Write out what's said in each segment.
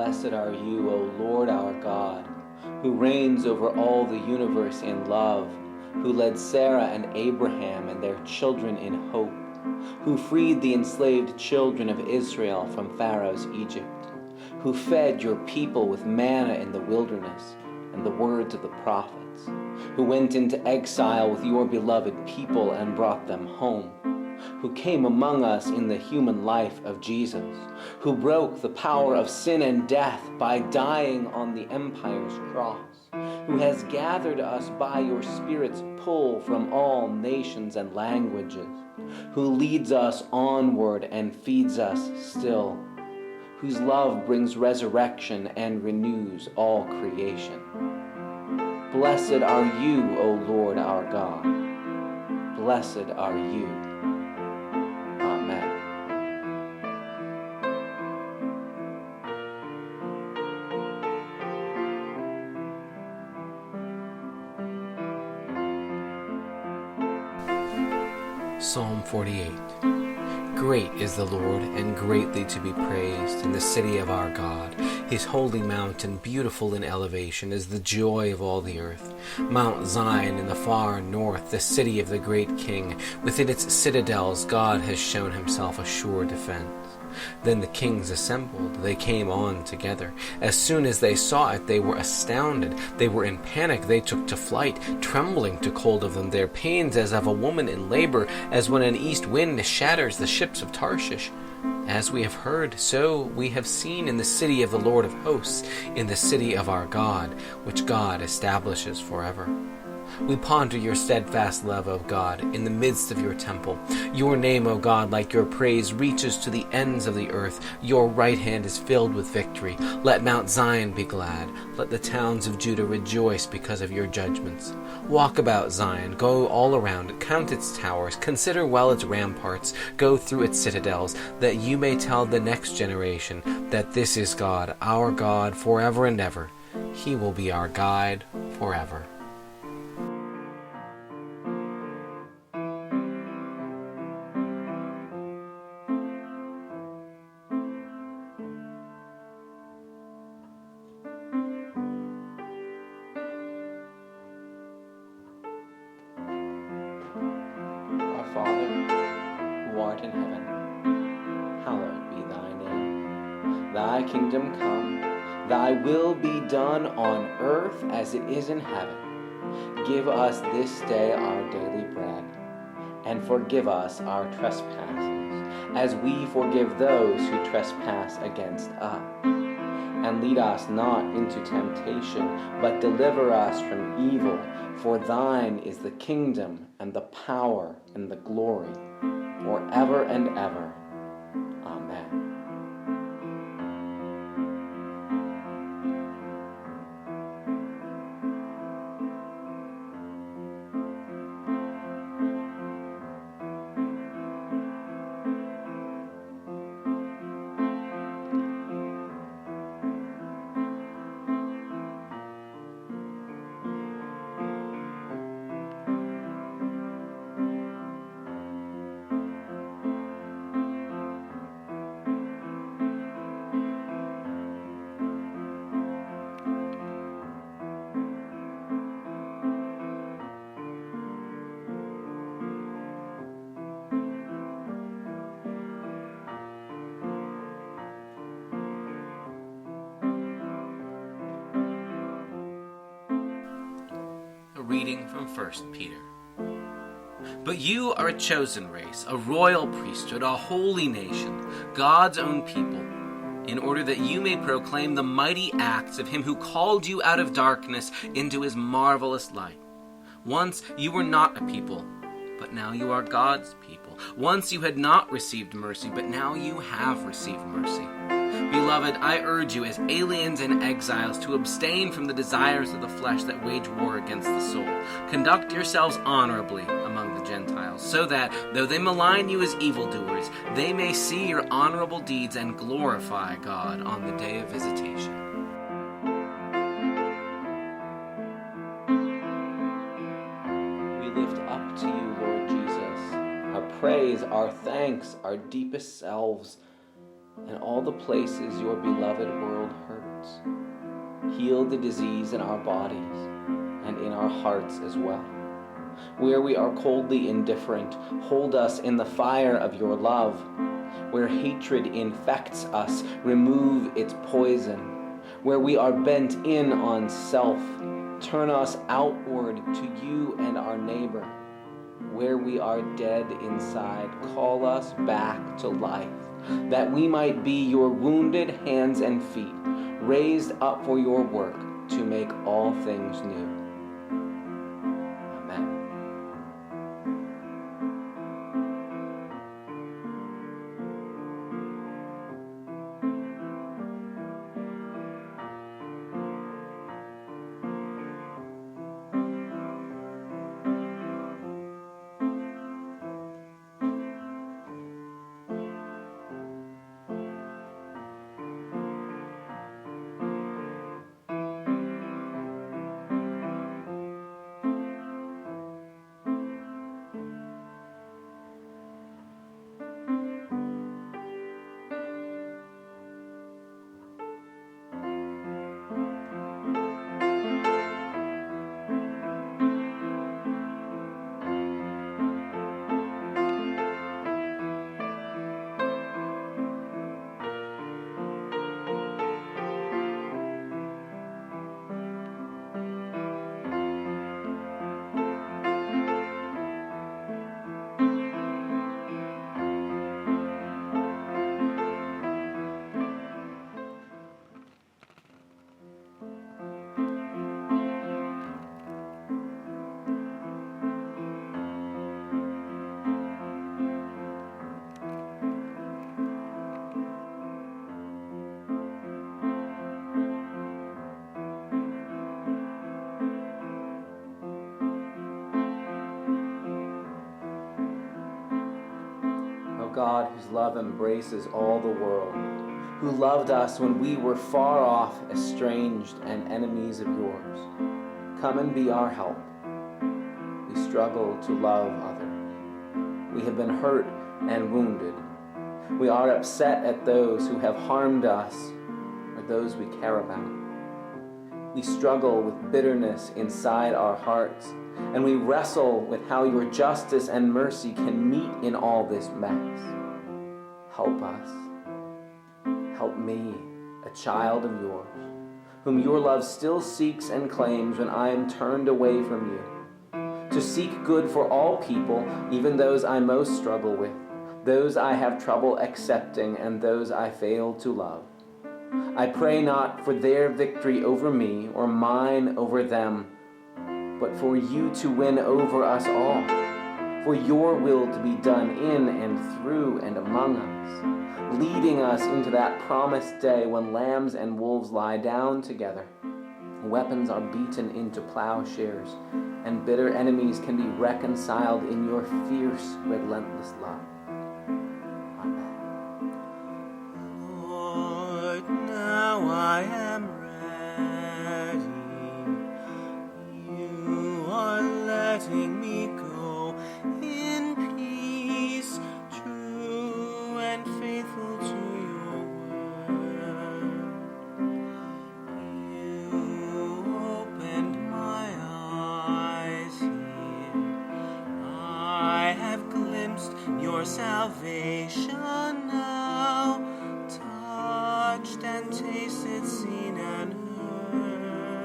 Blessed are you, O Lord our God, who reigns over all the universe in love, who led Sarah and Abraham and their children in hope, who freed the enslaved children of Israel from Pharaoh's Egypt, who fed your people with manna in the wilderness and the words of the prophets, who went into exile with your beloved people and brought them home, who came among us in the human life of Jesus, who broke the power of sin and death by dying on the empire's cross, who has gathered us by your Spirit's pull from all nations and languages, who leads us onward and feeds us still, whose love brings resurrection and renews all creation. Blessed are you, O Lord our God. Blessed are you. Amen. Psalm 48. Great is the Lord, and greatly to be praised in the city of our God. His holy mountain, beautiful in elevation, is the joy of all the earth. Mount Zion in the far north, the city of the great King. Within its citadels, God has shown himself a sure defense. Then the kings assembled. They came on together. As soon as they saw it, they were astounded. They were in panic. They took to flight. Trembling took hold of them. Their pains as of a woman in labor, as when an east wind shatters the ships of Tarshish. As we have heard, so we have seen in the city of the Lord of hosts, in the city of our God, which God establishes forever. We ponder your steadfast love, O God, in the midst of your temple. Your name, O God, like your praise, reaches to the ends of the earth. Your right hand is filled with victory. Let Mount Zion be glad. Let the towns of Judah rejoice because of your judgments. Walk about Zion, go all around it, count its towers, consider well its ramparts, go through its citadels, that you may tell the next generation that this is God, our God, forever and ever. He will be our guide forever. Our Father, who art in heaven, hallowed be thy name. Thy kingdom come, thy will be done on earth as it is in heaven. Give us this day our daily bread, and forgive us our trespasses, as we forgive those who trespass against us. And lead us not into temptation, but deliver us from evil. For thine is the kingdom, and the power, and the glory, forever and ever. Amen. A reading from 1 Peter. But you are a chosen race, a royal priesthood, a holy nation, God's own people, in order that you may proclaim the mighty acts of him who called you out of darkness into his marvelous light. Once you were not a people, but now you are God's people. Once you had not received mercy, but now you have received mercy. Beloved, I urge you as aliens and exiles to abstain from the desires of the flesh that wage war against the soul. Conduct yourselves honorably among the Gentiles, so that, though they malign you as evildoers, they may see your honorable deeds and glorify God on the day of visitation. We lift up to you, Lord Jesus, our praise, our thanks, our deepest selves. and all the places your beloved world hurts. Heal the disease in our bodies and in our hearts as well. Where we are coldly indifferent, hold us in the fire of your love. Where hatred infects us, remove its poison. Where we are bent in on self, turn us outward to you and our neighbor. Where we are dead inside, call us back to life, that we might be your wounded hands and feet, raised up for your work to make all things new. Amen. God, whose love embraces all the world, who loved us when we were far off, estranged, and enemies of yours, come and be our help. We struggle to love others. We have been hurt and wounded. We are upset at those who have harmed us or those we care about. We struggle with bitterness inside our hearts, and we wrestle with how your justice and mercy can meet in all this mess. Help us. Help me, a child of yours, whom your love still seeks and claims when I am turned away from you, to seek good for all people, even those I most struggle with, those I have trouble accepting, and those I fail to love. I pray not for their victory over me or mine over them, but for you to win over us all, for your will to be done in and through and among us, leading us into that promised day when lambs and wolves lie down together, weapons are beaten into plowshares, and bitter enemies can be reconciled in your fierce, relentless love. Amen. Lord, now I am letting me go in peace, true and faithful to your word. You opened my eyes here. I have glimpsed your salvation now, touched and tasted, seen and heard.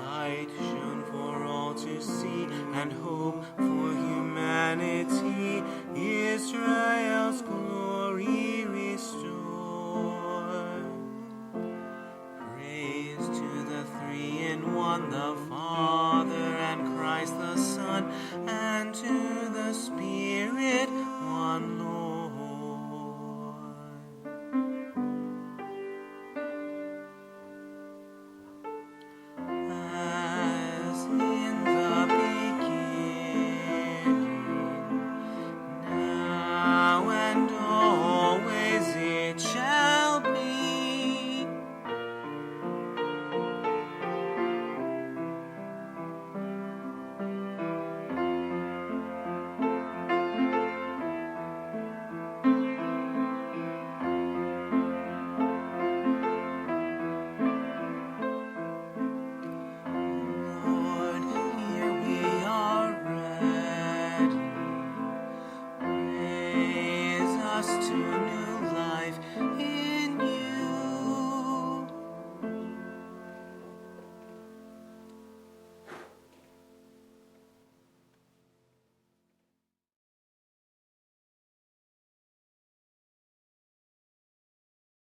Light shone for all to see, and hope for humanity, Israel's glory restored. Praise to the Three-in-One, the Father and Christ the Son, and to the Spirit, one Lord. to